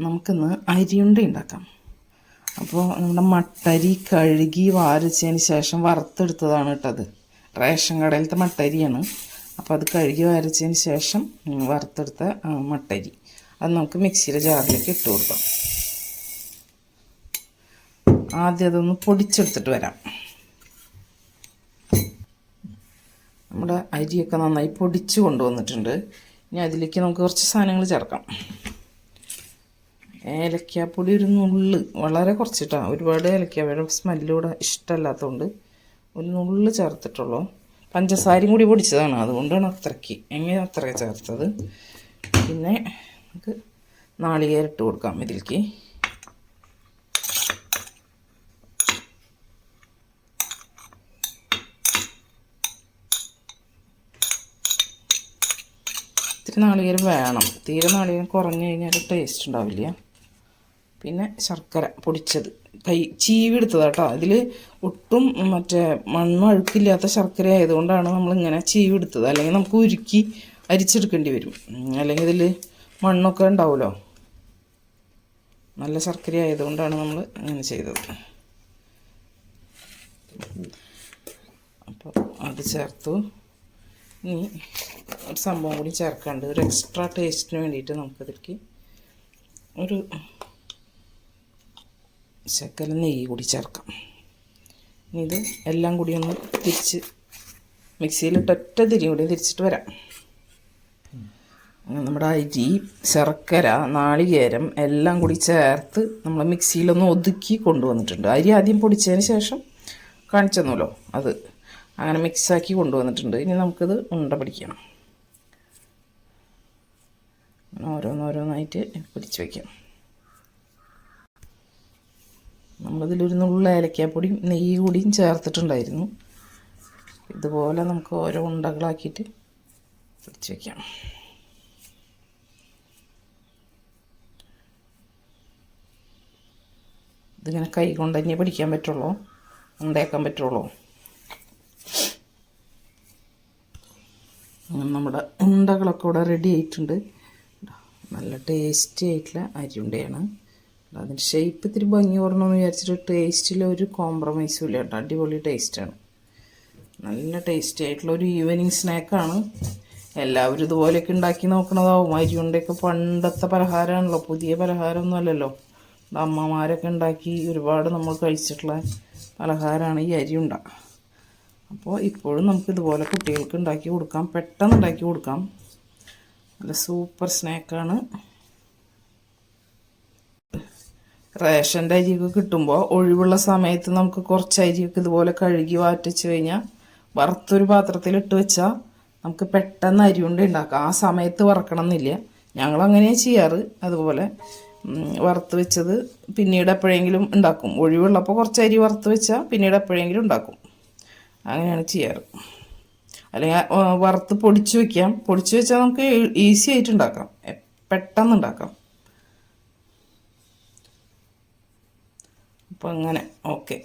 നമുക്കിന്ന് അരിയുണ്ട ഉണ്ടാക്കാം. അപ്പോൾ നമ്മുടെ മട്ടരി കഴുകി വാരിച്ചതിന് ശേഷം വറുത്തെടുത്തതാണ് ഇട്ടത്. റേഷൻ കടയിലത്തെ മട്ടരിയാണ്. അപ്പോൾ അത് കഴുകി വാരിച്ചതിന് ശേഷം വറുത്തെടുത്ത മട്ടരി അത് നമുക്ക് മിക്സിയുടെ ജാറിലേക്ക് ഇട്ട് കൊടുക്കാം. ആദ്യം അതൊന്ന് പൊടിച്ചെടുത്തിട്ട് വരാം. നമ്മുടെ അരിയൊക്കെ നന്നായി പൊടിച്ച് കൊണ്ടുവന്നിട്ടുണ്ട്. ഇനി അതിലേക്ക് നമുക്ക് കുറച്ച് സാധനങ്ങൾ ചേർക്കാം. ഏലക്കാപ്പൊടി ഒരു നുള്ള്, വളരെ കുറച്ചിട്ടാണ്, ഒരുപാട് ഏലക്കാപ്പൊടി സ്മെല്ലൂടെ ഇഷ്ടമല്ലാത്തതുകൊണ്ട് ഒരു നുള്ള് ചേർത്തിട്ടുള്ളൂ. പഞ്ചസാരയും കൂടി പൊടിച്ചതാണ്, അതുകൊണ്ടാണ് അത്രയ്ക്ക് ചേർത്തത്. പിന്നെ നമുക്ക് നാളികേരം ഇട്ട് കൊടുക്കാം ഇതിലേക്ക്. ഇത്തിരി നാളികേരം വേണം, തീരെ നാളികേരം കുറഞ്ഞു കഴിഞ്ഞാൽ ടേസ്റ്റ് ഉണ്ടാവില്ല. പിന്നെ ശർക്കര പൊടിച്ചത് ചീവി എടുത്തതാട്ടോ. ഇതിൽ ഒട്ടും മണ്ണ് അഴുക്കില്ലാത്ത ശർക്കര ആയതുകൊണ്ടാണ് നമ്മളിങ്ങനെ ചീവി എടുത്തത്. അല്ലെങ്കിൽ നമുക്ക് ഉരുക്കി അരിച്ചെടുക്കേണ്ടി വരും, അല്ലെങ്കിൽ ഇതിൽ മണ്ണൊക്കെ ഉണ്ടാവുമല്ലോ. നല്ല ശർക്കര ആയതുകൊണ്ടാണ് നമ്മൾ അങ്ങനെ ചെയ്തത്. അപ്പോൾ അത് ചേർത്തു. ഇനി ഒരു സംഭവം കൂടി ചേർക്കാണ്ട്, ഒരു എക്സ്ട്രാ ടേസ്റ്റിന് വേണ്ടിയിട്ട് നമുക്കതിലേക്ക് ഒരു ശകലം നെയ്യ് കൂടി ചേർക്കാം. ഇനി ഇത് എല്ലാം കൂടി ഒന്ന് തിരിച്ച് മിക്സിയിലിട്ട് ഒറ്റ തിരി കൂടി തിരിച്ചിട്ട് വരാം. നമ്മുടെ അരി, ശർക്കര, നാളികേരം എല്ലാം കൂടി ചേർത്ത് നമ്മൾ മിക്സിയിലൊന്ന് ഒതുക്കി കൊണ്ടുവന്നിട്ടുണ്ട്. അരി ആദ്യം പൊടിച്ചതിന് ശേഷം കാണിച്ചെന്നല്ലോ, അത് അങ്ങനെ മിക്സാക്കി കൊണ്ടുവന്നിട്ടുണ്ട്. ഇനി നമുക്കിത് ഉണ്ട പിടിക്കണം. ഓരോന്നോരോന്നായിട്ട് പിടിച്ച് വയ്ക്കാം. നമ്മളിതിലൊരു നുള്ള ഏലക്കാപ്പൊടിയും നെയ്യ് കൂടിയും ചേർത്തിട്ടുണ്ടായിരുന്നു. ഇതുപോലെ നമുക്ക് ഓരോ ഉണ്ടകളാക്കിയിട്ട് പിടിച്ച് വയ്ക്കാം. ഇതിങ്ങനെ കൈ കൊണ്ട് തന്നെ പിടിക്കാൻ പറ്റുള്ളൂ, ഉണ്ടാക്കാൻ പറ്റുള്ളൂ. നമ്മുടെ ഉണ്ടകളൊക്കെ ഇവിടെ റെഡി ആയിട്ടുണ്ട്. നല്ല ടേസ്റ്റി ആയിട്ടുള്ള അരിയുണ്ടയാണ്. അതിൻ്റെ ഷേപ്പ് ഇത്തിരി ഭംഗി കുറഞ്ഞെന്ന് വിചാരിച്ചിട്ട് ടേസ്റ്റിൽ ഒരു കോംപ്രമൈസും ഇല്ല കേട്ടോ. അടിപൊളി ടേസ്റ്റാണ്, നല്ല ടേസ്റ്റി ആയിട്ടുള്ള ഒരു ഈവനിങ് സ്നാക്കാണ്. എല്ലാവരും ഇതുപോലെയൊക്കെ ഉണ്ടാക്കി നോക്കണതാവും. അരിയുണ്ടയൊക്കെ പണ്ടത്തെ പലഹാരമാണല്ലോ, പുതിയ പലഹാരമൊന്നും അല്ലല്ലോ. അമ്മമാരൊക്കെ ഉണ്ടാക്കി ഒരുപാട് നമ്മൾ കഴിച്ചിട്ടുള്ള പലഹാരമാണ് ഈ അരിയുണ്ട. അപ്പോൾ ഇപ്പോഴും നമുക്കിതുപോലെ കുട്ടികൾക്ക് ഉണ്ടാക്കി കൊടുക്കാം, പെട്ടെന്ന് ഉണ്ടാക്കി കൊടുക്കാം. നല്ല സൂപ്പർ സ്നാക്കാണ്. റേഷൻ്റെ അരിയൊക്കെ കിട്ടുമ്പോൾ ഒഴിവുള്ള സമയത്ത് നമുക്ക് കുറച്ച് അരിയൊക്കെ ഇതുപോലെ കഴുകി വാറ്റിച്ച് കഴിഞ്ഞാൽ വറുത്തൊരു പാത്രത്തിലിട്ട് വെച്ചാൽ നമുക്ക് പെട്ടെന്ന് അരിയുണ്ട ഉണ്ടാക്കാം. ആ സമയത്ത് വറക്കണം എന്നില്ല, ഞങ്ങളങ്ങനെയാണ് ചെയ്യാറ്. അതുപോലെ വറുത്ത് വെച്ചത് പിന്നീട് എപ്പോഴെങ്കിലും ഉണ്ടാക്കും. ഒഴിവുള്ളപ്പോൾ കുറച്ച് അരി വറുത്ത് വെച്ചാൽ പിന്നീട് എപ്പോഴെങ്കിലും ഉണ്ടാക്കും, അങ്ങനെയാണ് ചെയ്യാറ്. അല്ലെങ്കിൽ വറുത്ത് പൊടിച്ച് വയ്ക്കാം. പൊടിച്ച് വെച്ചാൽ നമുക്ക് ഈസി ആയിട്ട് ഉണ്ടാക്കാം, പെട്ടെന്ന് ഉണ്ടാക്കാം. അപ്പോൾ അങ്ങനെ ഓക്കെ.